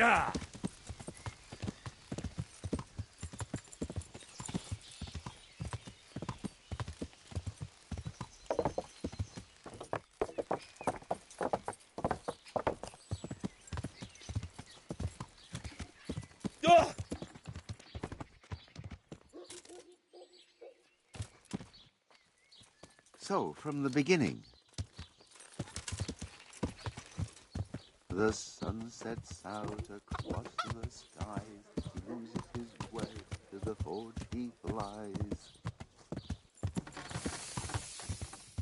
Yeah. So, from the beginning. The sun sets out across the skies. He loses his way, to the forge he flies.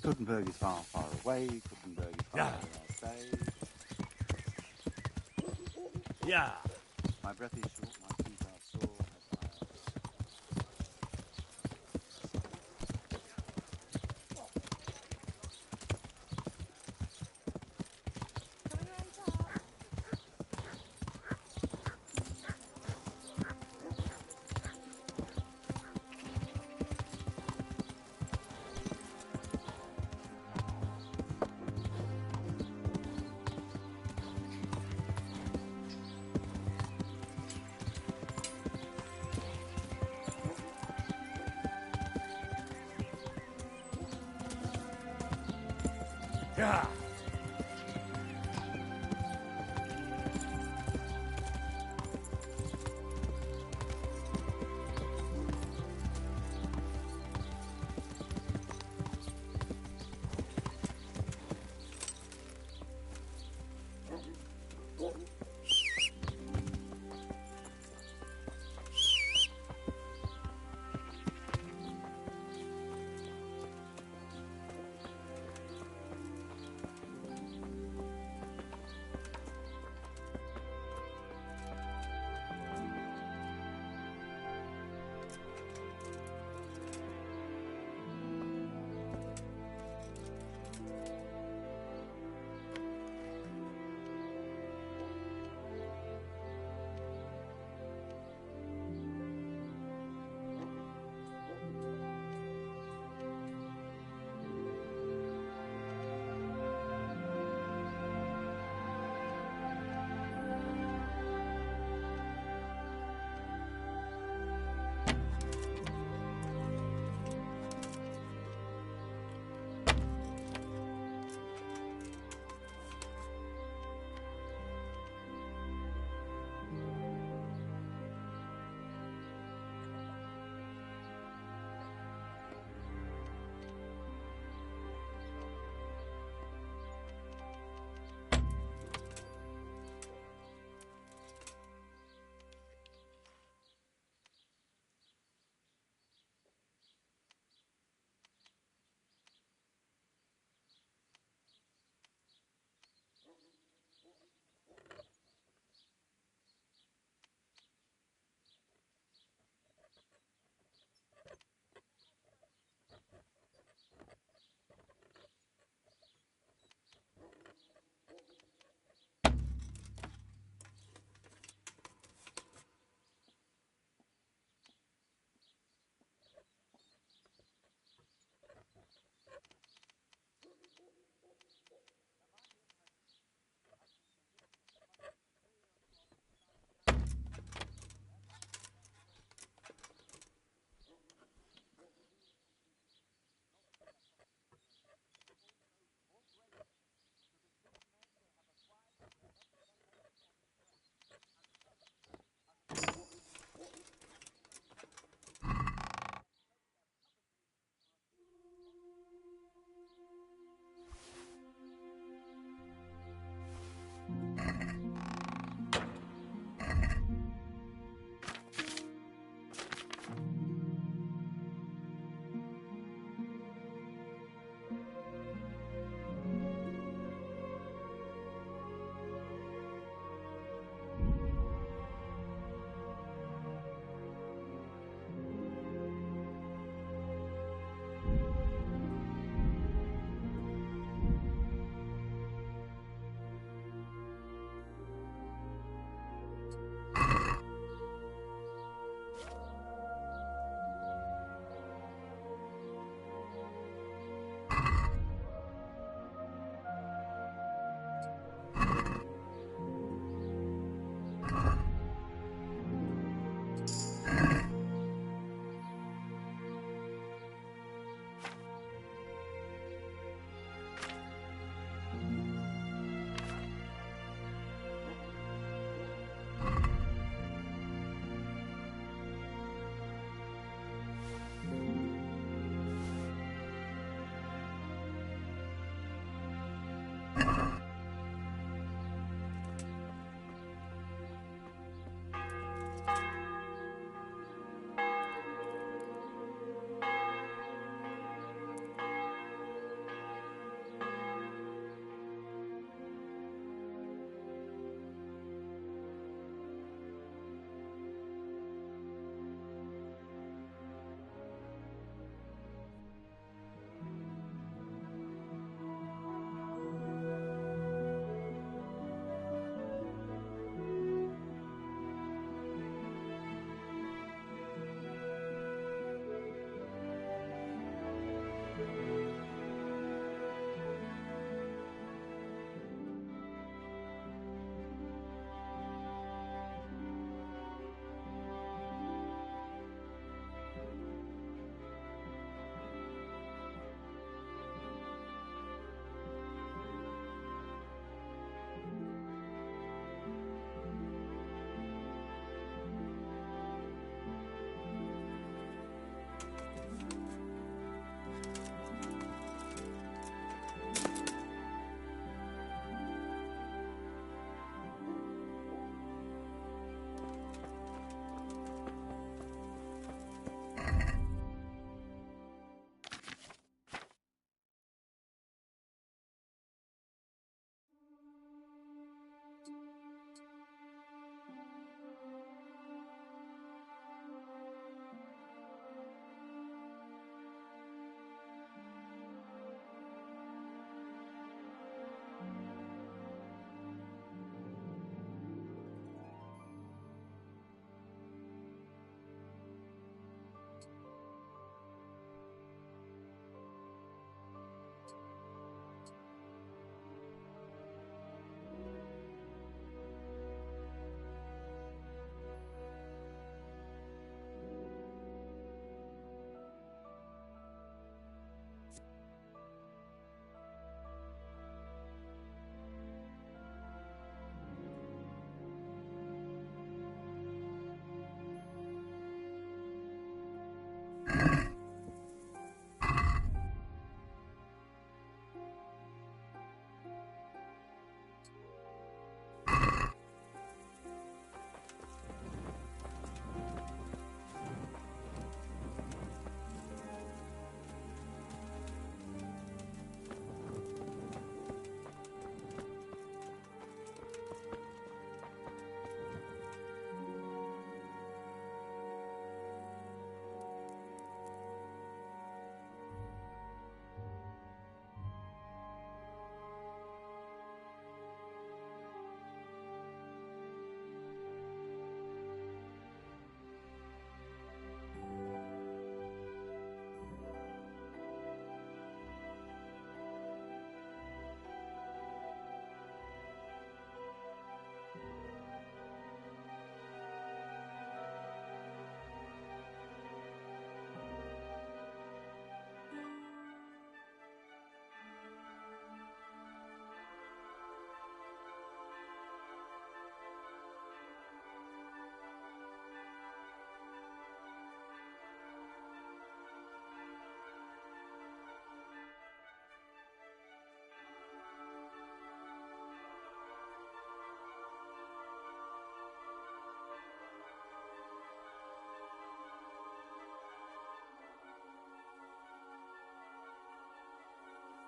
Gutenberg is far, far away. Gutenberg is far away, I say. Yeah. My breath is short, my feet are sore. Yeah.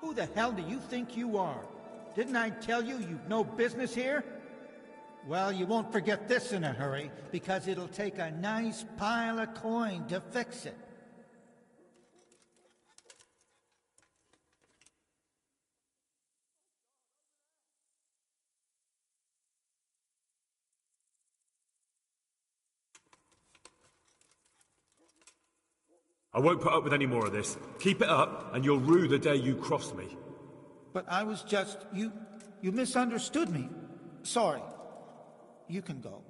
Who the hell do you think you are? Didn't I tell you you've no business here? Well, you won't forget this in a hurry, because it'll take a nice pile of coin to fix it. I won't put up with any more of this. Keep it up, and you'll rue the day you cross me. But I was just... You misunderstood me. Sorry. You can go.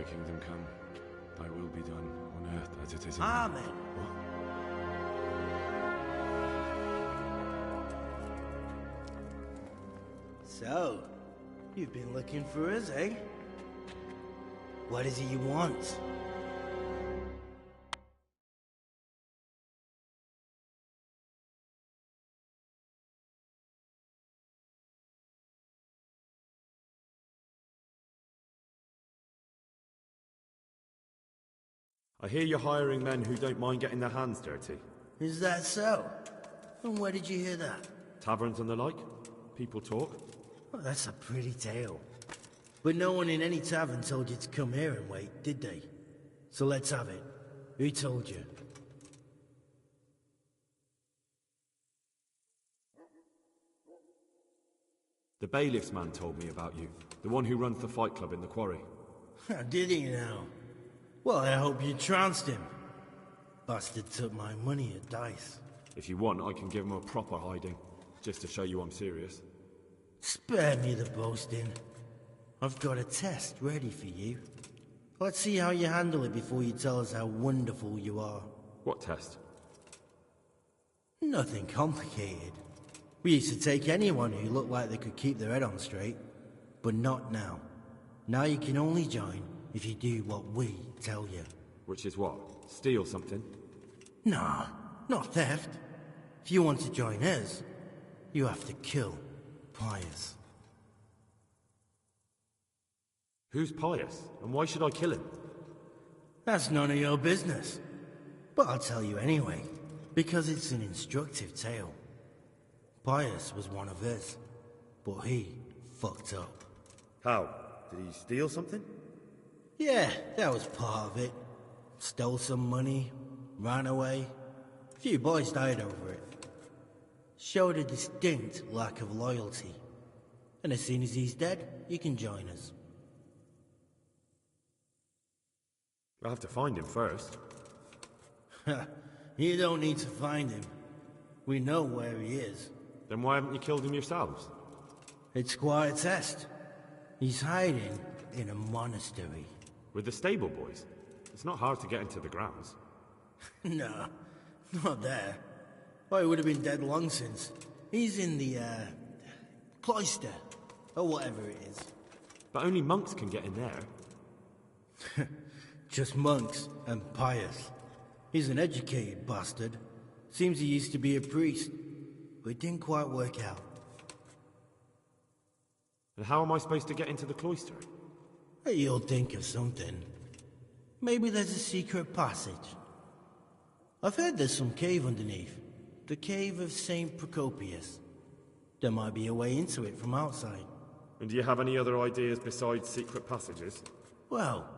Thy kingdom come. Thy will be done on earth as it is in Amen. heaven. What? So, you've been looking for us, eh? What is it you want? I hear you're hiring men who don't mind getting their hands dirty. Is that so? And where did you hear that? Taverns and the like. People talk. Well, that's a pretty tale. But no one in any tavern told you to come here and wait, did they? So let's have it. Who told you? The bailiff's man told me about you. The one who runs the fight club in the quarry. Did he now? Well, I hope you trounced him. Bastard took my money at dice. If you want, I can give him a proper hiding. Just to show you I'm serious. Spare me the boasting. I've got a test ready for you. Let's see how you handle it before you tell us how wonderful you are. What test? Nothing complicated. We used to take anyone who looked like they could keep their head on straight. But not now. Now you can only join if you do what we tell you. Which is what? Steal something? Nah, not theft. If you want to join us, you have to kill Pius. Who's Pius? And why should I kill him? That's none of your business. But I'll tell you anyway, because it's an instructive tale. Pius was one of us, but he fucked up. How? Did he steal something? Yeah, that was part of it. Stole some money, ran away. A few boys died over it. Showed a distinct lack of loyalty. And as soon as he's dead, you can join us. I'll have to find him first. You don't need to find him. We know where he is. Then why haven't you killed him yourselves? It's quite a test. He's hiding in a monastery. With the stable boys? It's not hard to get into the grounds. No, not there. Well, he would have been dead long since. He's in the, cloister, or whatever it is. But only monks can get in there. Just monks and Pius. He's an educated bastard. Seems he used to be a priest, but it didn't quite work out. And how am I supposed to get into the cloister? You'll think of something. Maybe there's a secret passage. I've heard there's some cave underneath. The cave of St. Procopius. There might be a way into it from outside. And do you have any other ideas besides secret passages? Well,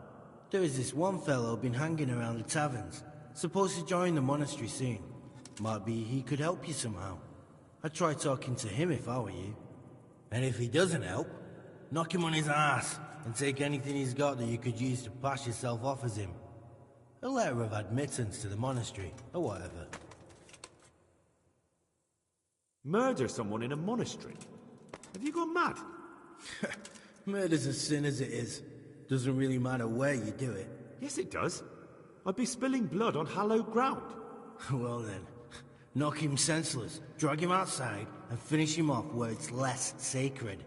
there is this one fellow been hanging around the taverns. Supposed to join the monastery soon. Might be he could help you somehow. I'd try talking to him if I were you. And if he doesn't help, knock him on his ass and take anything he's got that you could use to pass yourself off as him. A letter of admittance to the monastery, or whatever. Murder someone in a monastery? Have you gone mad? Murder's a sin as it is. Doesn't really matter where you do it. Yes, it does. I'd be spilling blood on hallowed ground. Well then, knock him senseless, drag him outside, and finish him off where it's less sacred.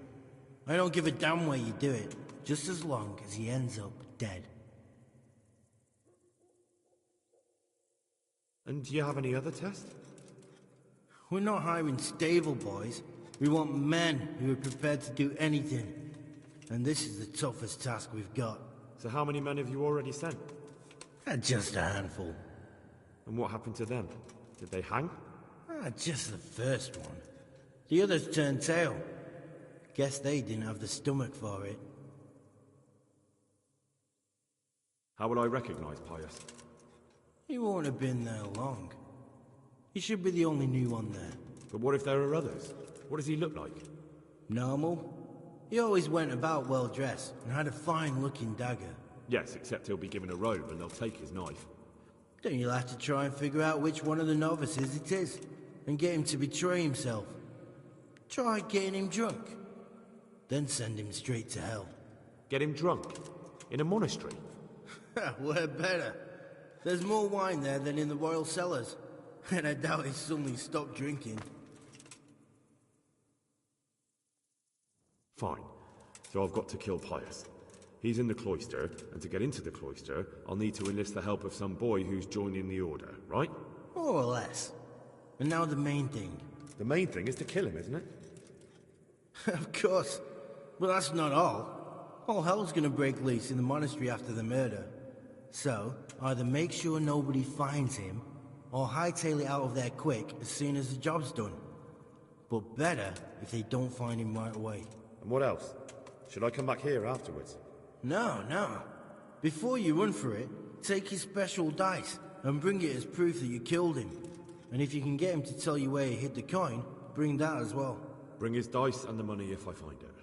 I don't give a damn where you do it, just as long as he ends up dead. And do you have any other tests? We're not hiring stable boys. We want men who are prepared to do anything. And this is the toughest task we've got. So how many men have you already sent? Just a handful. And what happened to them? Did they hang? Just the first one. The others turned tail. Guess they didn't have the stomach for it. How would I recognize Pius? He won't have been there long. He should be the only new one there. But what if there are others? What does he look like? Normal. He always went about well dressed and had a fine-looking dagger. Yes, except he'll be given a robe and they'll take his knife. Then you'll have to try and figure out which one of the novices it is, and get him to betray himself. Try getting him drunk. Then send him straight to hell. Get him drunk? In a monastery? We're better. There's more wine there than in the royal cellars. And I doubt he suddenly stopped drinking. Fine. So I've got to kill Pius. He's in the cloister, and to get into the cloister, I'll need to enlist the help of some boy who's joining the order, right? More or less. And now the main thing. The main thing is to kill him, isn't it? Of course. But that's not all. All hell's gonna break loose in the monastery after the murder. So, either make sure nobody finds him, or hightail it out of there quick as soon as the job's done. But better if they don't find him right away. And what else? Should I come back here afterwards? No. Before you run for it, take his special dice and bring it as proof that you killed him. And if you can get him to tell you where he hid the coin, bring that as well. Bring his dice and the money if I find it.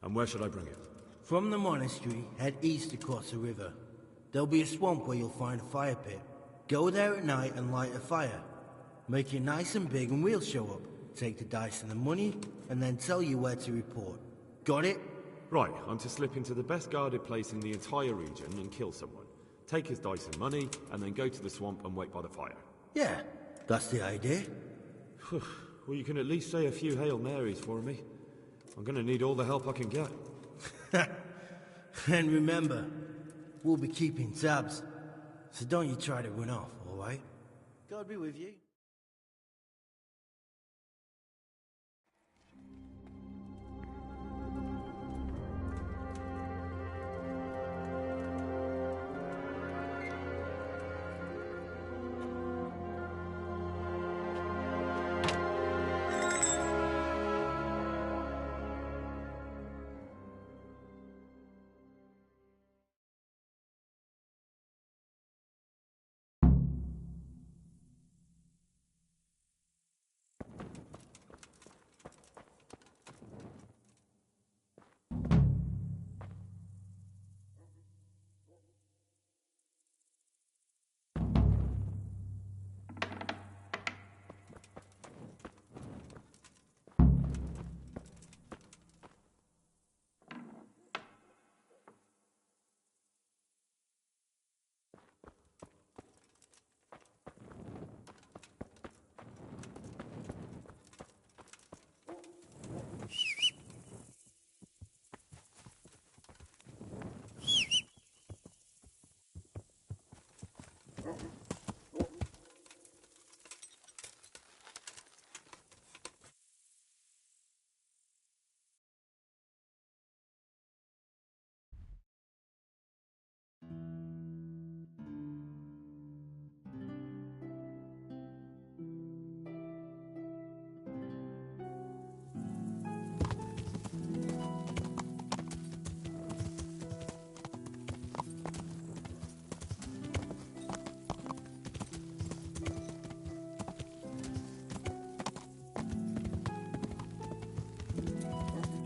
And where should I bring it? From the monastery, head east across the river. There'll be a swamp where you'll find a fire pit. Go there at night and light a fire. Make it nice and big and we'll show up. Take the dice and the money, and then tell you where to report. Got it? Right, I'm to slip into the best guarded place in the entire region and kill someone. Take his dice and money, and then go to the swamp and wait by the fire. Yeah, that's the idea. Well, you can at least say a few Hail Marys for me. I'm gonna need all the help I can get. And remember, we'll be keeping tabs. So don't you try to run off, alright? God be with you.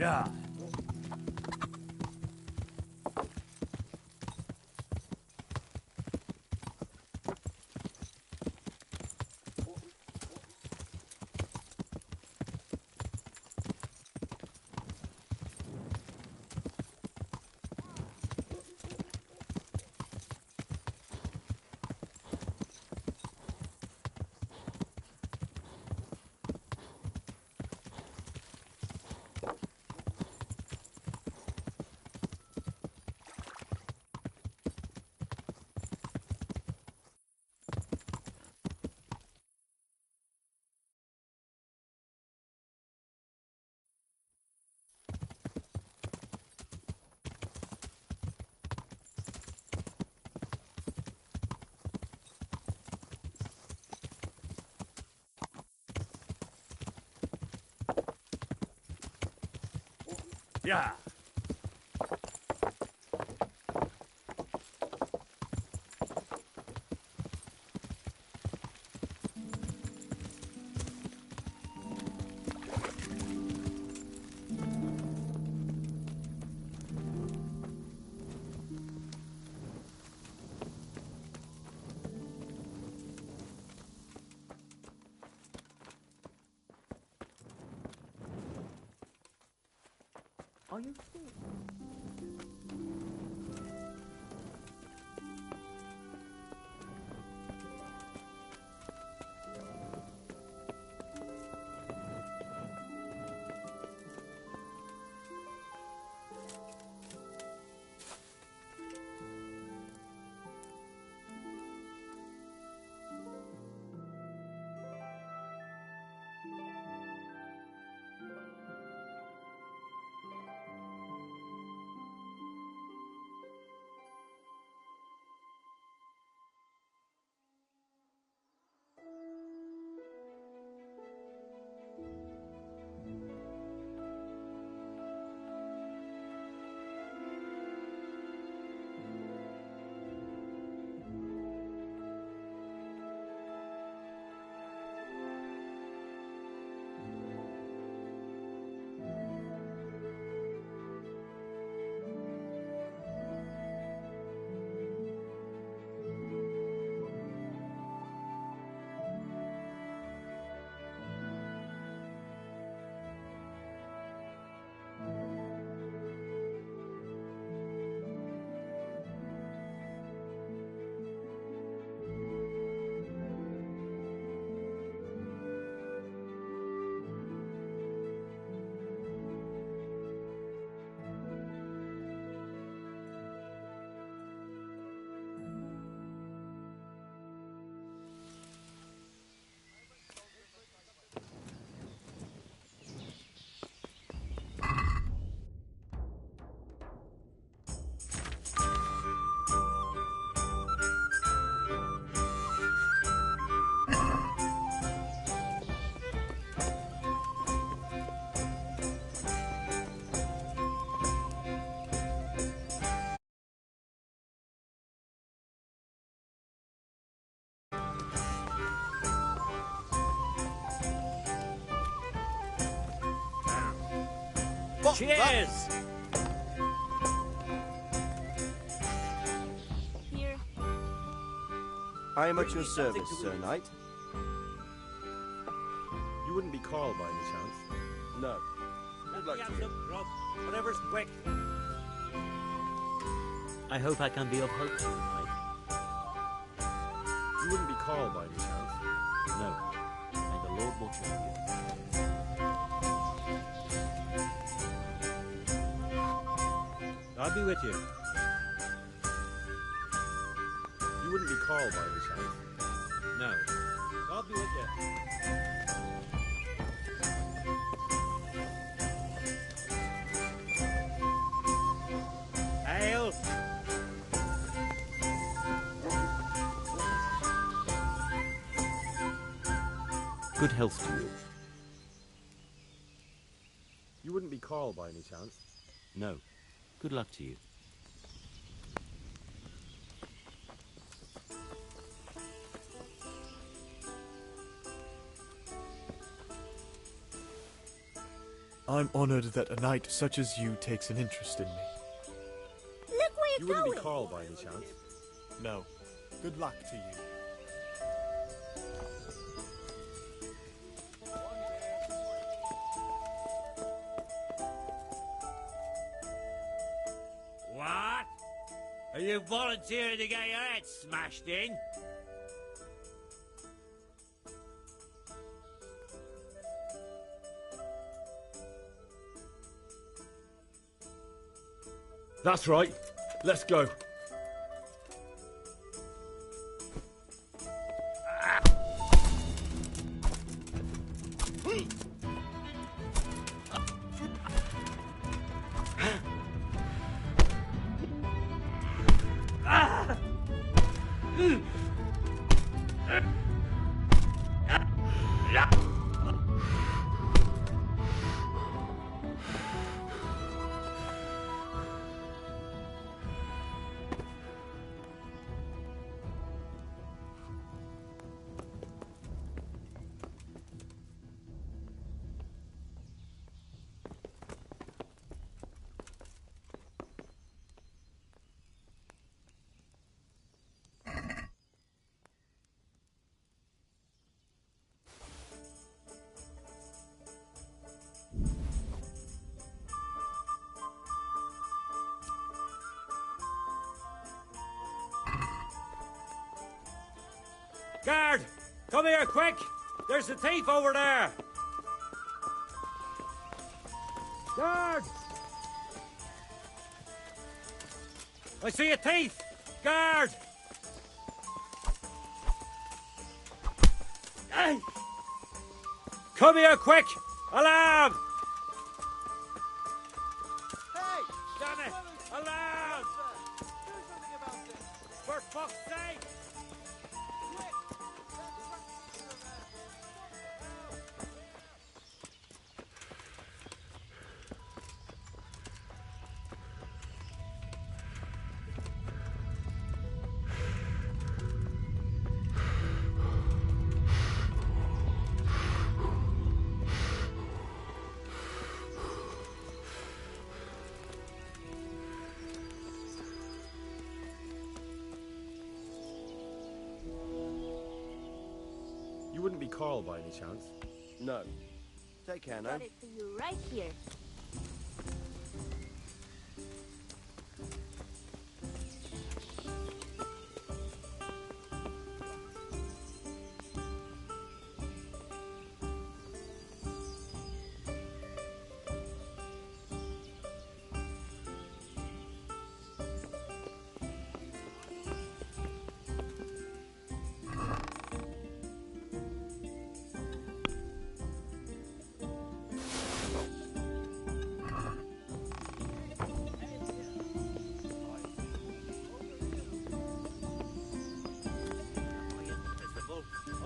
Yeah. Yeah. Are you sure? Cheers! Here. I am at your service, Sir Knight. You wouldn't be Carl by any chance? No. Good luck to you. Whatever's quick. I hope I can be of help to you tonight. You wouldn't be Carl by any chance? No. May the Lord watch over you. I'll be with you. You wouldn't be Carl by any chance? No. I'll be with you. Ale! Good health to you. You wouldn't be Carl by any chance? No. Good luck to you. I'm honored that a knight such as you takes an interest in me. Look where You you're wouldn't going. be Carl by any chance? No. Good luck to you. What? Are you volunteering to get your head smashed in? That's right. Let's go. Guard! Come here, quick! There's a thief over there! Guard! I see a thief! Guard! Hey! Come here, quick! Alarm! Hey! Damn it! Alarm! Do something about this! For fuck's sake! You wouldn't be Carl by any chance? No. Take care now. Got it for you right here.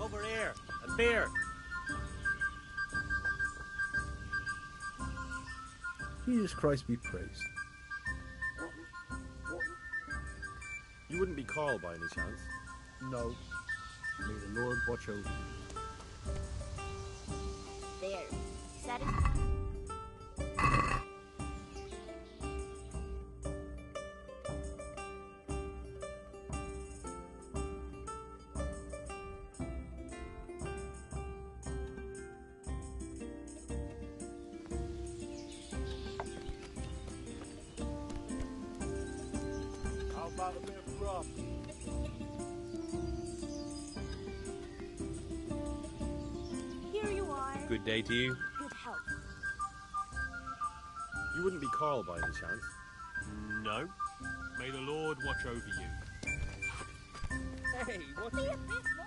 Over here! A beer! Jesus Christ be praised. You wouldn't be Carl by any chance? No. May the Lord watch over you. There. Satisfied? off. Here you are. Good day to you. Good health. You wouldn't be Carl by any chance? No. May the Lord watch over you. Hey, what? Be a bit more.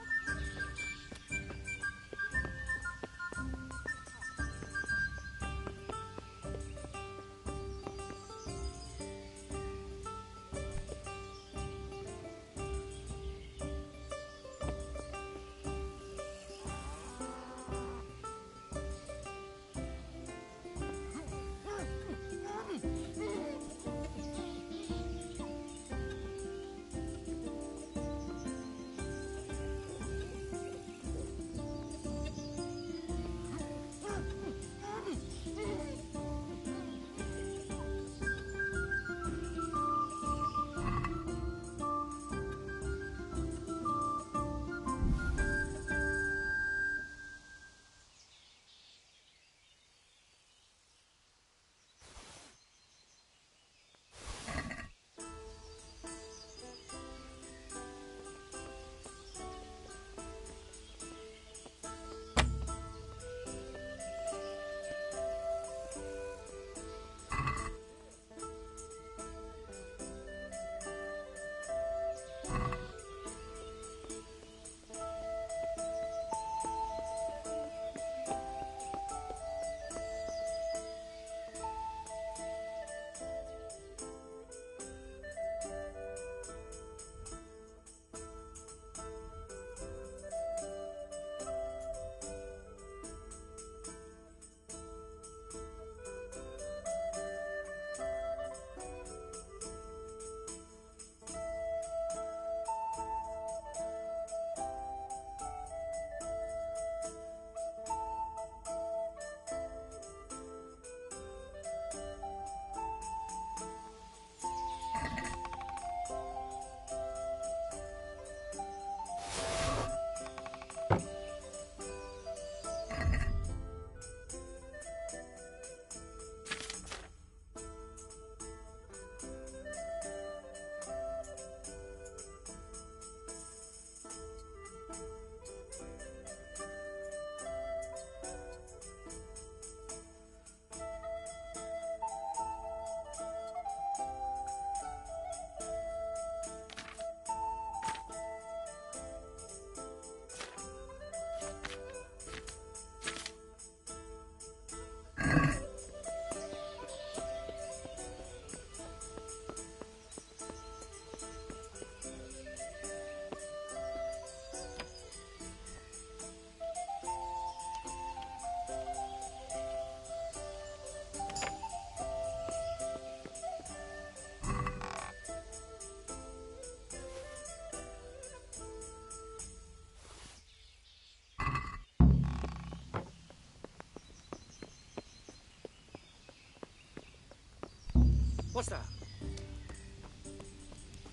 What's that?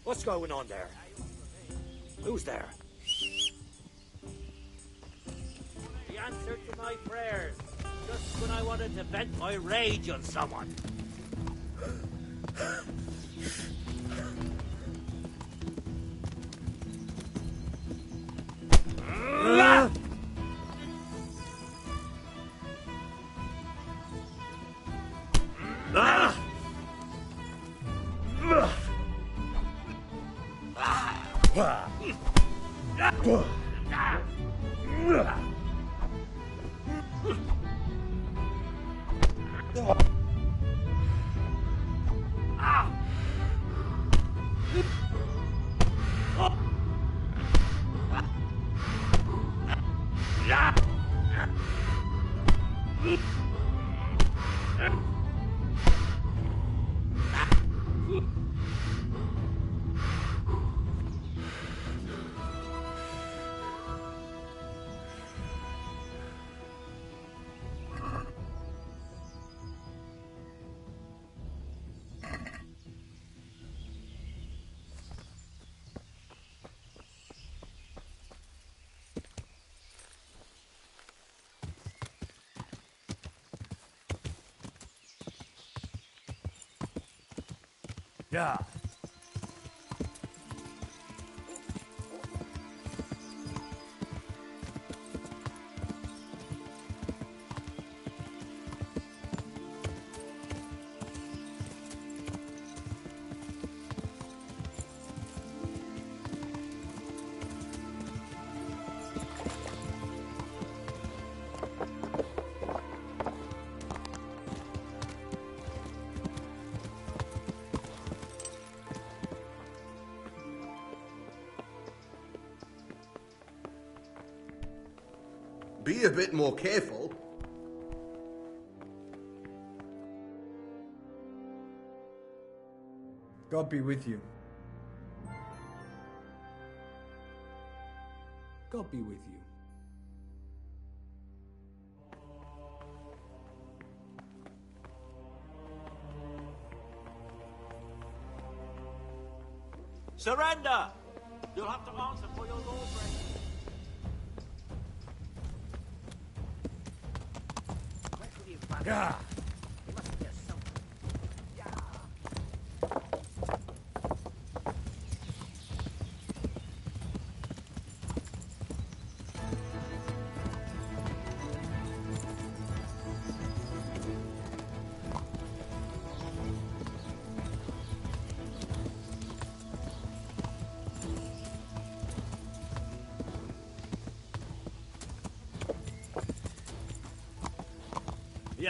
What's going on there? Who's there? The answer to my prayers, just when I wanted to vent my rage on someone. Yeah. Be a bit more careful. God be with you. God be with you. Surrender! You'll have to answer for your lawbreaking. Yeah.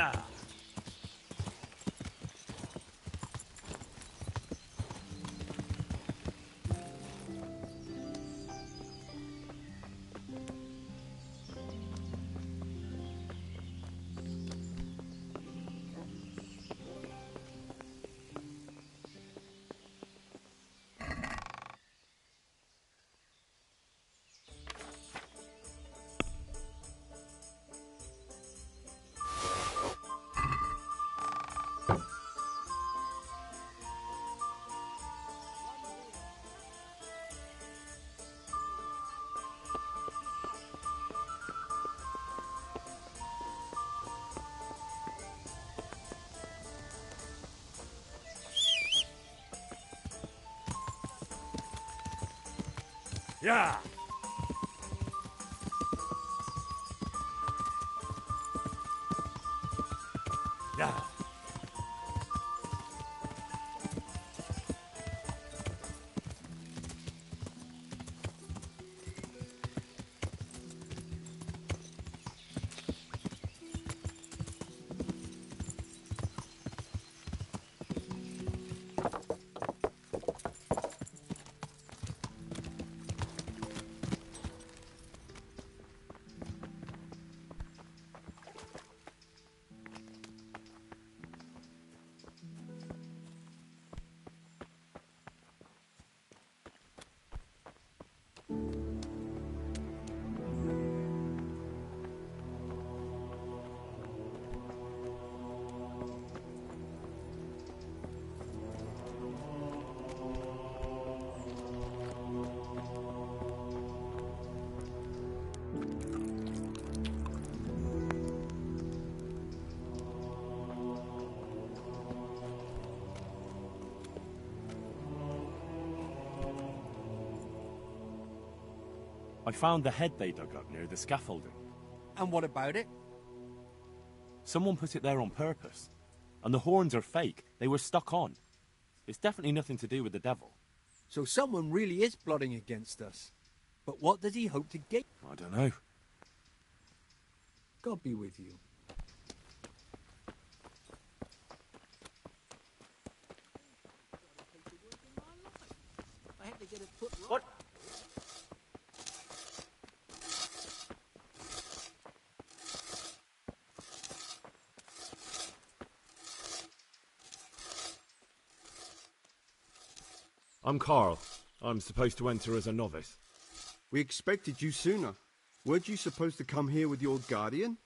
Yeah. Yeah. Yeah. I found the head they dug up near the scaffolding. And what about it? Someone put it there on purpose. And the horns are fake. They were stuck on. It's definitely nothing to do with the devil. So someone really is plotting against us. But what does he hope to gain? I don't know. God be with you. I had to get it put right. What? I'm Carl. I'm supposed to enter as a novice. We expected you sooner. Weren't you supposed to come here with your guardian?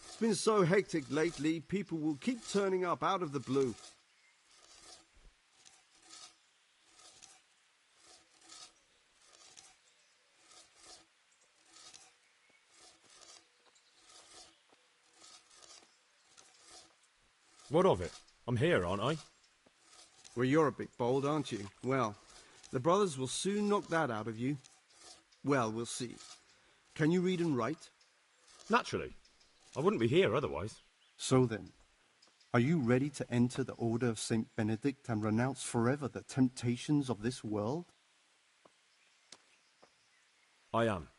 It's been so hectic lately, people will keep turning up out of the blue. What of it? I'm here, aren't I? Well, you're a bit bold, aren't you? Well, the brothers will soon knock that out of you. Well, we'll see. Can you read and write? Naturally. I wouldn't be here otherwise. So then, are you ready to enter the Order of Saint Benedict and renounce forever the temptations of this world? I am.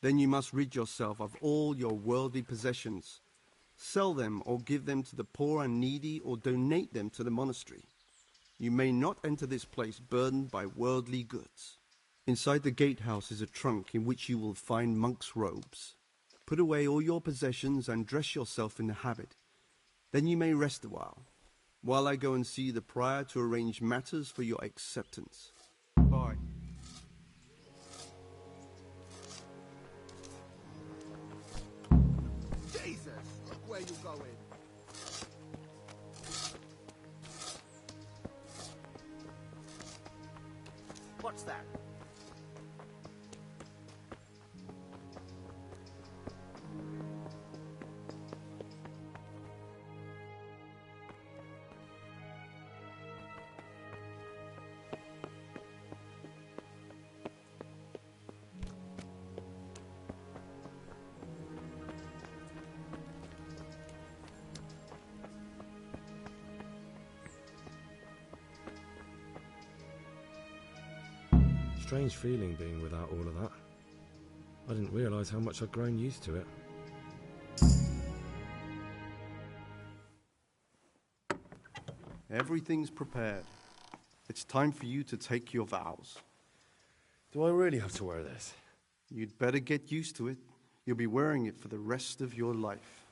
Then you must rid yourself of all your worldly possessions. Sell them or give them to the poor and needy or donate them to the monastery. You may not enter this place burdened by worldly goods. Inside the gatehouse is a trunk in which you will find monk's robes. Put away all your possessions and dress yourself in the habit. Then you may rest a while I go and see the prior to arrange matters for your acceptance. Bye. Jesus, look where you're going. What's that? Strange feeling being without all of that. I didn't realise how much I'd grown used to it. Everything's prepared. It's time for you to take your vows. Do I really have to wear this? You'd better get used to it. You'll be wearing it for the rest of your life.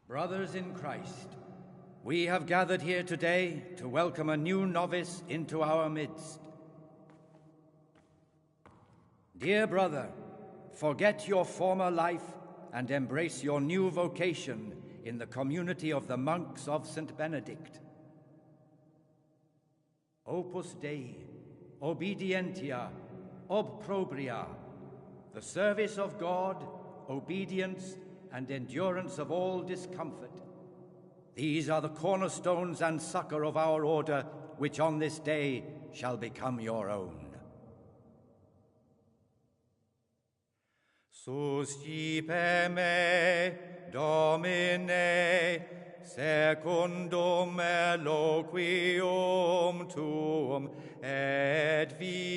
Brothers in Christ, we have gathered here today to welcome a new novice into our midst. Dear brother, forget your former life and embrace your new vocation in the community of the monks of St. Benedict. Opus Dei, obedientia, obprobria, the service of God, obedience, and endurance of all discomfort. These are the cornerstones and succor of our order, which on this day shall become your own. Suscipe me, Domine, secundum eloquium tuum, et vivam.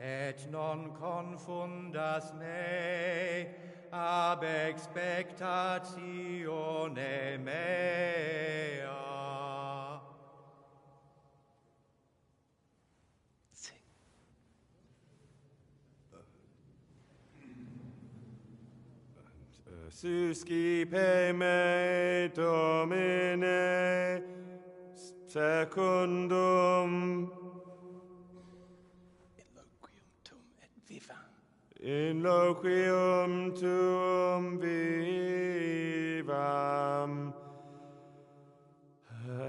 Et non confundas me ab expectatione mea. Suscipe me, Domine, secundum in loquium tuum vivam,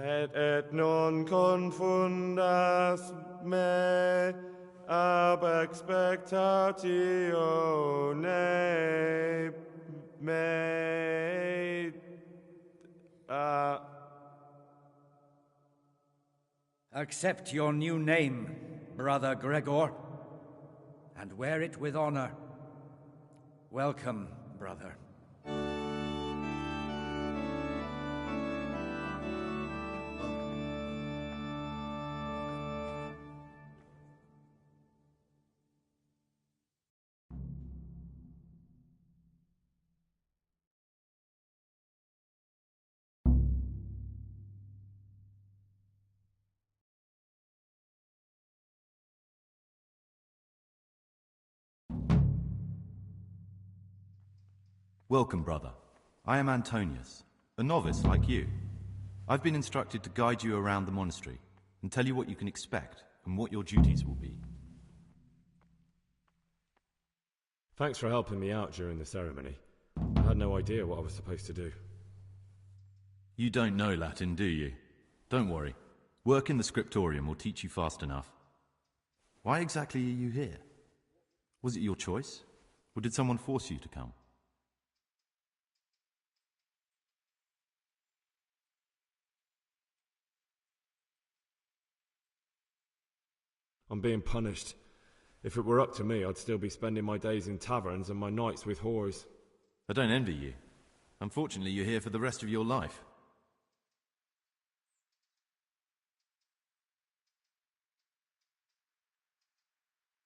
et non confundas me ab expectatione mea. Accept your new name, Brother Gregor, and wear it with honor. Welcome, brother. Welcome, brother. I am Antonius, a novice like you. I've been instructed to guide you around the monastery and tell you what you can expect and what your duties will be. Thanks for helping me out during the ceremony. I had no idea what I was supposed to do. You don't know Latin, do you? Don't worry. Work in the scriptorium will teach you fast enough. Why exactly are you here? Was it your choice? Or did someone force you to come? I'm being punished. If it were up to me, I'd still be spending my days in taverns and my nights with whores. I don't envy you. Unfortunately, you're here for the rest of your life.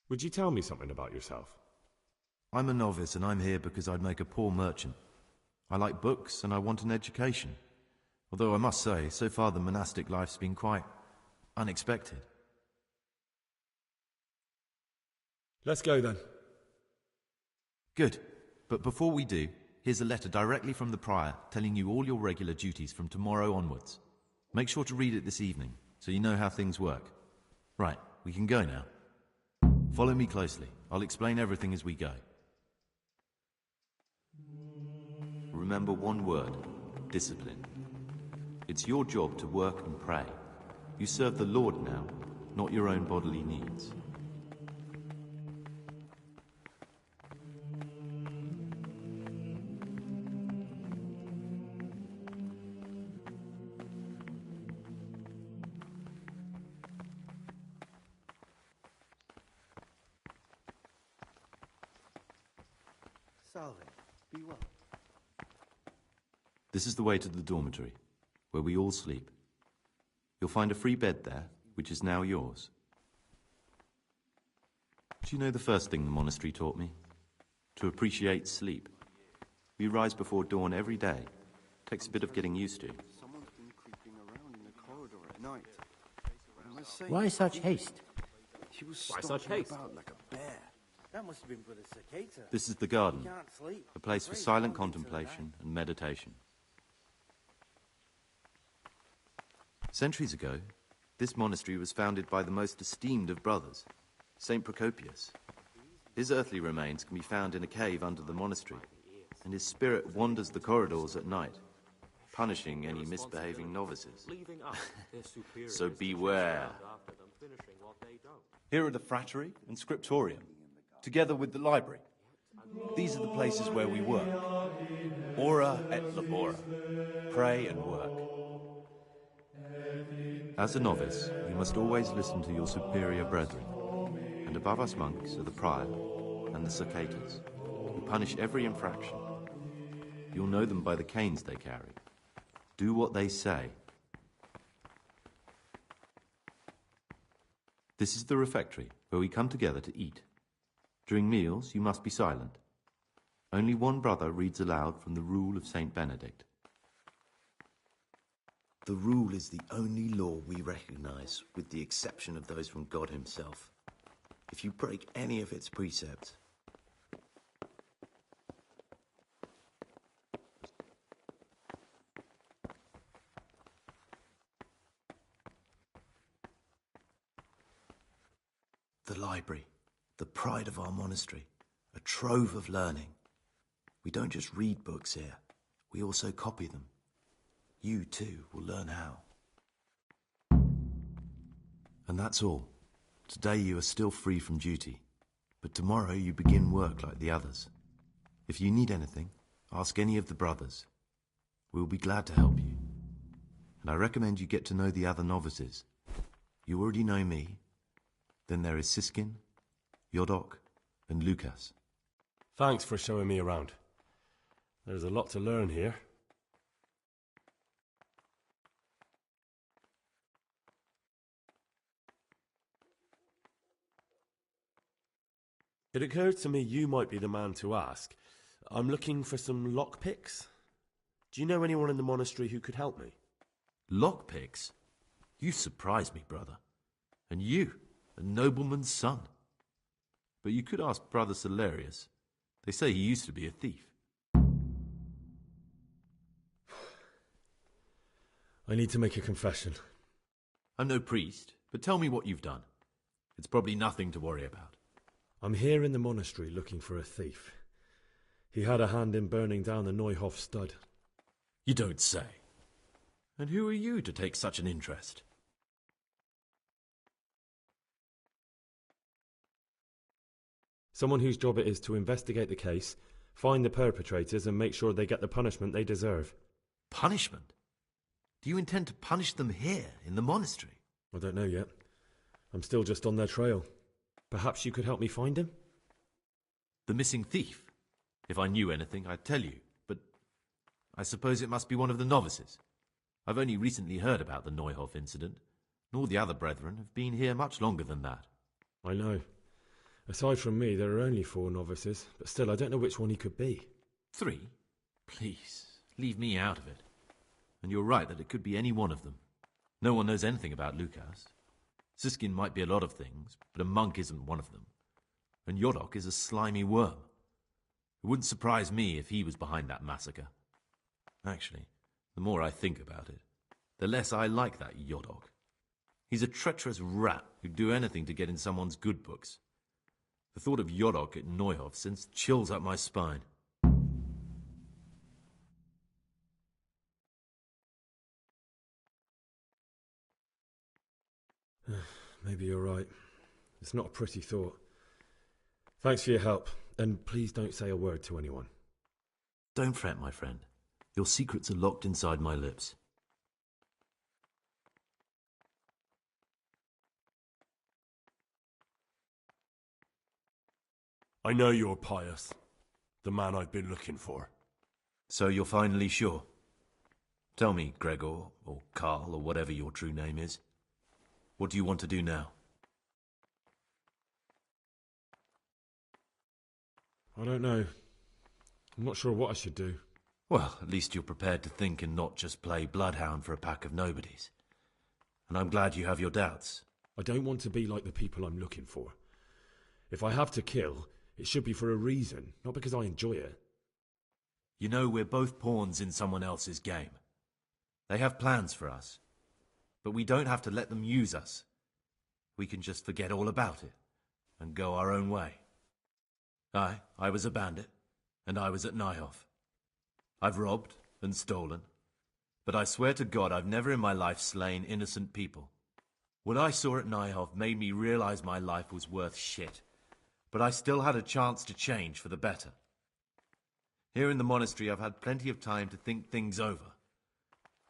Would you tell me something about yourself? I'm a novice and I'm here because I'd make a poor merchant. I like books and I want an education. Although I must say, so far the monastic life's been quite unexpected. Let's go then. Good. But before we do, here's a letter directly from the prior telling you all your regular duties from tomorrow onwards. Make sure to read it this evening so you know how things work. Right, we can go now. Follow me closely. I'll explain everything as we go. Remember one word: discipline. It's your job to work and pray. You serve the Lord now, not your own bodily needs. Salve. Be well. This is the way to the dormitory, where we all sleep. You'll find a free bed there, which is now yours. Do you know the first thing the monastery taught me? To appreciate sleep. We rise before dawn every day. Takes a bit of getting used to. Someone's been creeping around in the corridor at night. Why such haste? He was Why such stalking haste? about like a bear. That must have been Brother Cicada. This is the garden, He can't sleep. a place for Very silent haunted till contemplation and meditation. Centuries ago, this monastery was founded by the most esteemed of brothers, Saint Procopius. His earthly remains can be found in a cave under the monastery, and his spirit wanders the corridors at night, punishing any misbehaving novices. So beware. Here are the frattery and scriptorium, together with the library. These are the places where we work. Ora et labora. Pray and work. As a novice, you must always listen to your superior brethren. And above us monks are the prior and the cicatas, who punish every infraction. You'll know them by the canes they carry. Do what they say. This is the refectory, where we come together to eat. During meals, you must be silent. Only one brother reads aloud from the Rule of Saint Benedict. The rule is the only law we recognize, with the exception of those from God himself. If you break any of its precepts, the library, the pride of our monastery, a trove of learning. We don't just read books here, we also copy them. You, too, will learn how. And that's all. Today you are still free from duty, but tomorrow you begin work like the others. If you need anything, ask any of the brothers. We'll be glad to help you. And I recommend you get to know the other novices. You already know me. Then there is Siskin, Yodok, and Lucas. Thanks for showing me around. There's a lot to learn here. It occurred to me you might be the man to ask. I'm looking for some lockpicks. Do you know anyone in the monastery who could help me? Lockpicks? You surprise me, brother. And you, a nobleman's son. But you could ask Brother Celerius. They say he used to be a thief. I need to make a confession. I'm no priest, but tell me what you've done. It's probably nothing to worry about. I'm here in the monastery looking for a thief. He had a hand in burning down the Neuhof stud. You don't say. And who are you to take such an interest? Someone whose job it is to investigate the case, find the perpetrators and make sure they get the punishment they deserve. Punishment? Do you intend to punish them here, in the monastery? I don't know yet. I'm still just on their trail. Perhaps you could help me find him? The missing thief? If I knew anything, I'd tell you, but I suppose it must be one of the novices. I've only recently heard about the Neuhof incident, and all the other brethren have been here much longer than that. I know. Aside from me, there are only 4 novices, but still I don't know which one he could be. 3? Please, leave me out of it. And you're right that it could be any one of them. No one knows anything about Lukas. Siskin might be a lot of things, but a monk isn't one of them. And Yodok is a slimy worm. It wouldn't surprise me if he was behind that massacre. Actually, the more I think about it, the less I like that Yodok. He's a treacherous rat who'd do anything to get in someone's good books. The thought of Yodok at Neuhof sends chills up my spine. Maybe you're right. It's not a pretty thought. Thanks for your help, and please don't say a word to anyone. Don't fret, my friend. Your secrets are locked inside my lips. I know you're pious. The man I've been looking for. So you're finally sure? Tell me, Gregor, or Karl, or whatever your true name is. What do you want to do now? I don't know. I'm not sure what I should do. Well, at least you're prepared to think and not just play bloodhound for a pack of nobodies. And I'm glad you have your doubts. I don't want to be like the people I'm looking for. If I have to kill, it should be for a reason, not because I enjoy it. You know, we're both pawns in someone else's game. They have plans for us. But we don't have to let them use us. We can just forget all about it and go our own way. I was a bandit, and I was at Neuhof. I've robbed and stolen, but I swear to God I've never in my life slain innocent people. What I saw at Neuhof made me realize my life was worth shit, but I still had a chance to change for the better. Here in the monastery I've had plenty of time to think things over,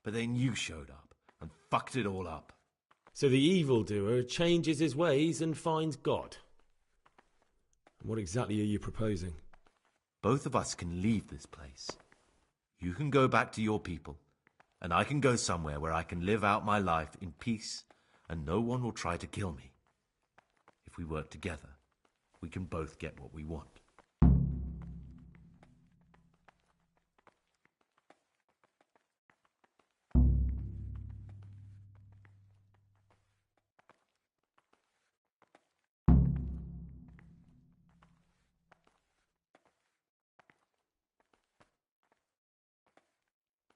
but then you showed up and fucked it all up. So the evildoer changes his ways and finds God. What exactly are you proposing? Both of us can leave this place. You can go back to your people, and I can go somewhere where I can live out my life in peace, and no one will try to kill me. If we work together, we can both get what we want.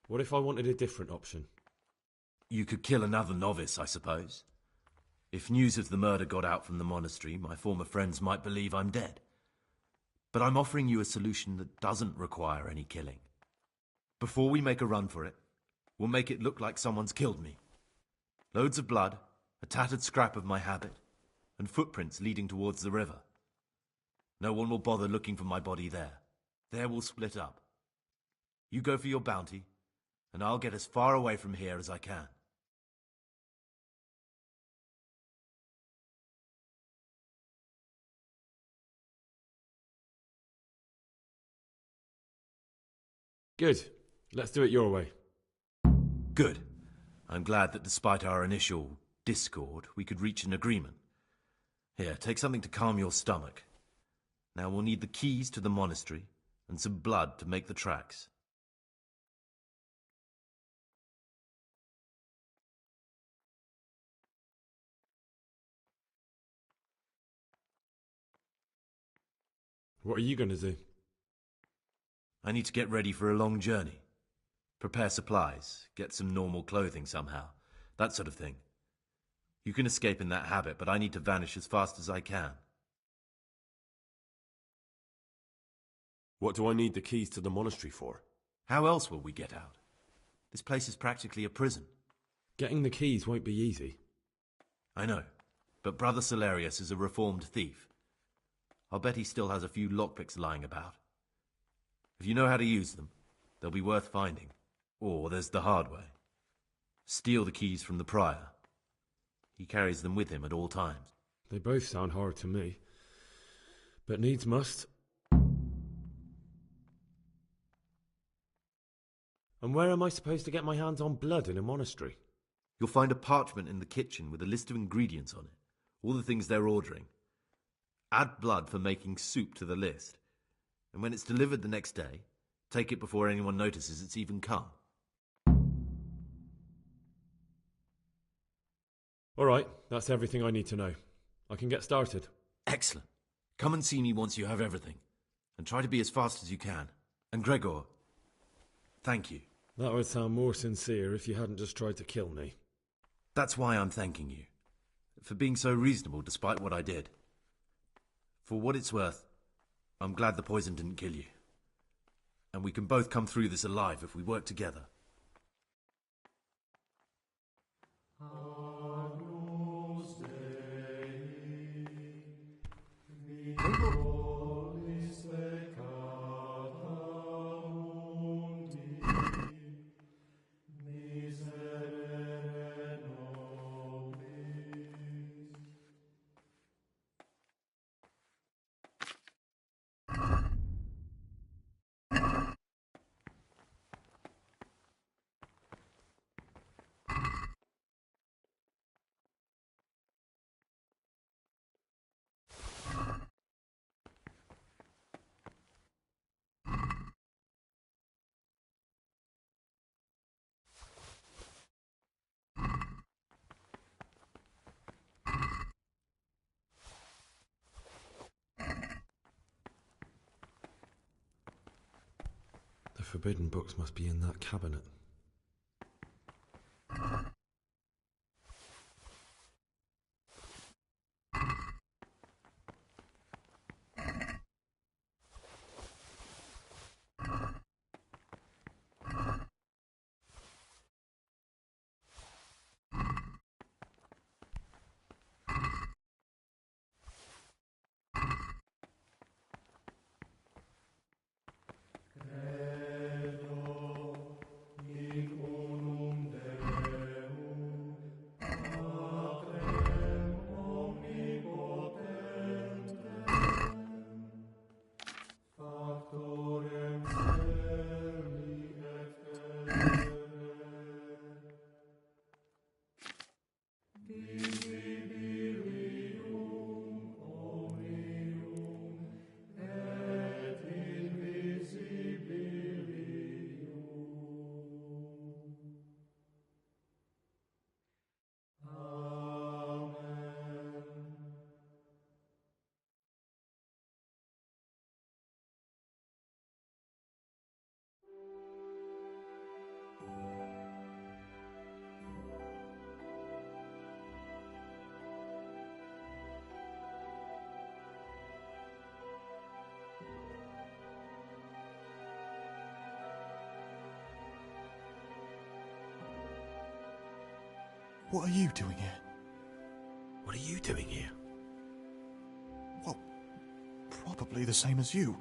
What if I wanted a different option? You could kill another novice, I suppose. If news of the murder got out from the monastery, my former friends might believe I'm dead. But I'm offering you a solution that doesn't require any killing. Before we make a run for it, we'll make it look like someone's killed me. Loads of blood, a tattered scrap of my habit, and footprints leading towards the river. No one will bother looking for my body there. There we'll split up. You go for your bounty, and I'll get as far away from here as I can. Good. Let's do it your way. Good. I'm glad that despite our initial discord, we could reach an agreement. Here, take something to calm your stomach. Now we'll need the keys to the monastery and some blood to make the tracks. What are you going to do? I need to get ready for a long journey. Prepare supplies, get some normal clothing somehow, that sort of thing. You can escape in that habit, but I need to vanish as fast as I can. What do I need the keys to the monastery for? How else will we get out? This place is practically a prison. Getting the keys won't be easy. I know, but Brother Salarius is a reformed thief. I'll bet he still has a few lockpicks lying about. If you know how to use them, they'll be worth finding. Or there's the hard way. Steal the keys from the prior. He carries them with him at all times. They both sound hard to me. But needs must. And where am I supposed to get my hands on blood in a monastery? You'll find a parchment in the kitchen with a list of ingredients on it. All the things they're ordering. Add blood for making soup to the list. And when it's delivered the next day, take it before anyone notices it's even come. All right, that's everything I need to know. I can get started. Excellent. Come and see me once you have everything. And try to be as fast as you can. And Gregor, thank you. That would sound more sincere if you hadn't just tried to kill me. That's why I'm thanking you. For being so reasonable despite what I did. For what it's worth, I'm glad the poison didn't kill you. And we can both come through this alive if we work together. The forbidden books must be in that cabinet. What are you doing here? What are you doing here? Well, probably the same as you.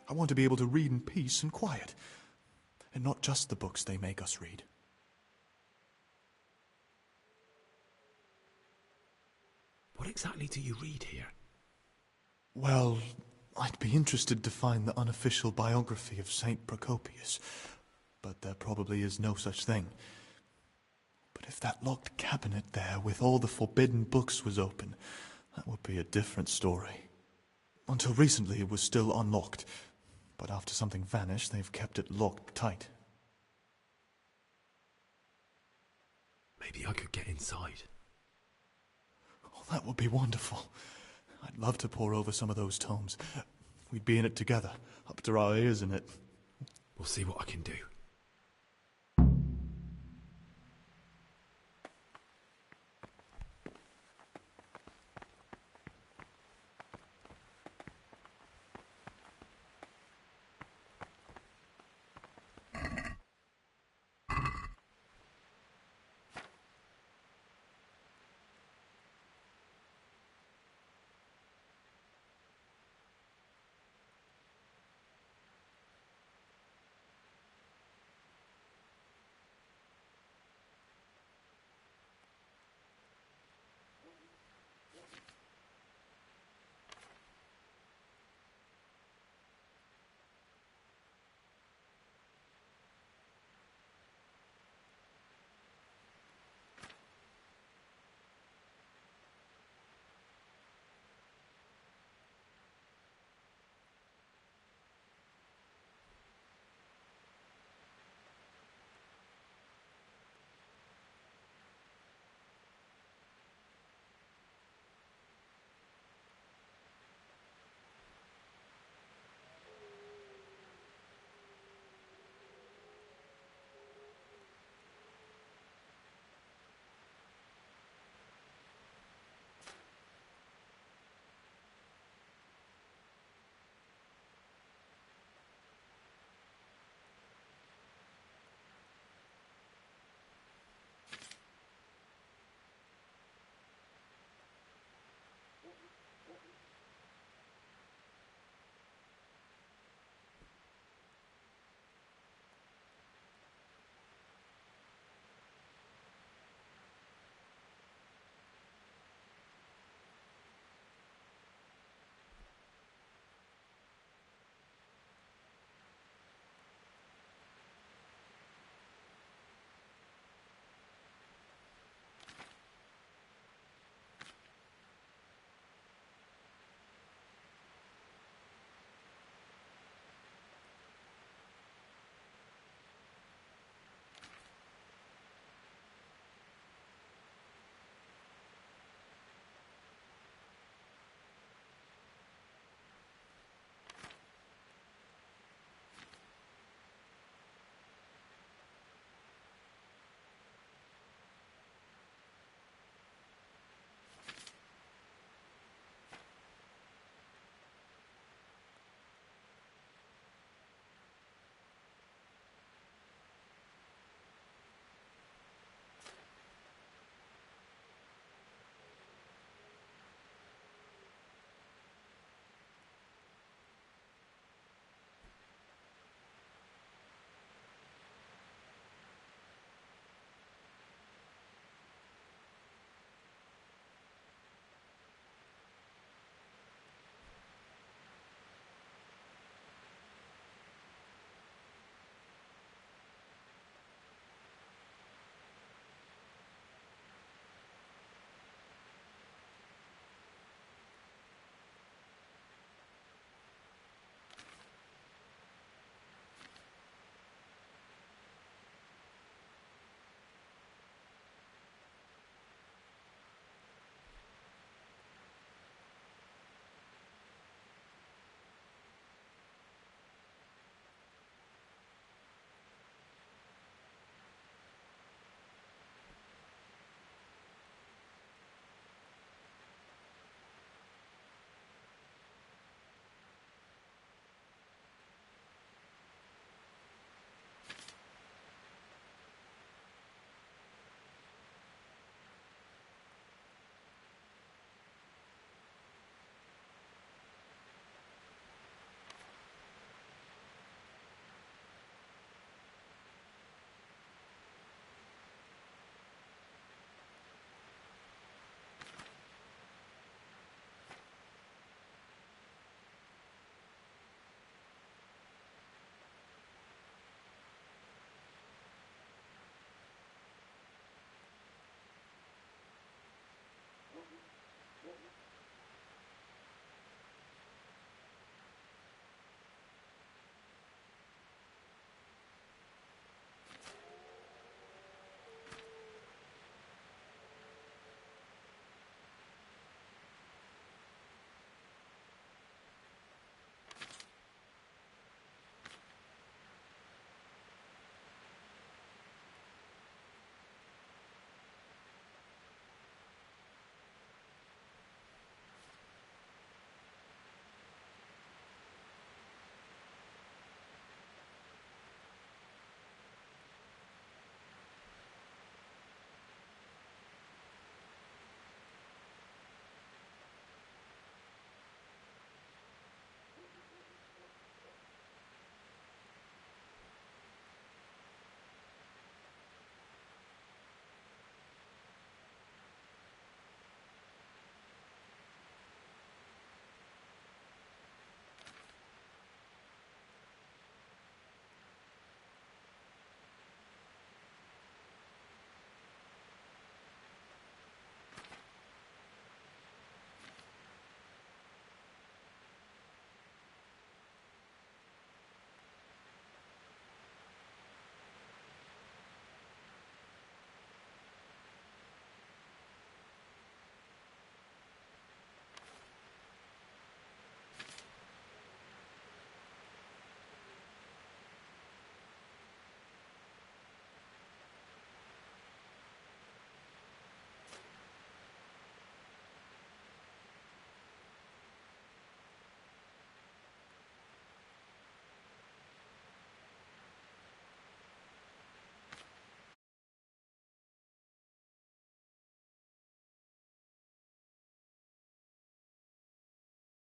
I want to be able to read in peace and quiet. And not just the books they make us read. What exactly do you read here? Well, I'd be interested to find the unofficial biography of Saint Procopius, but there probably is no such thing. But if that locked cabinet there with all the forbidden books was open, that would be a different story. Until recently it was still unlocked, but after something vanished, they've kept it locked tight. Maybe I could get inside. Oh, that would be wonderful. I'd love to pore over some of those tomes. We'd be in it together, up to our ears in it. We'll see what I can do.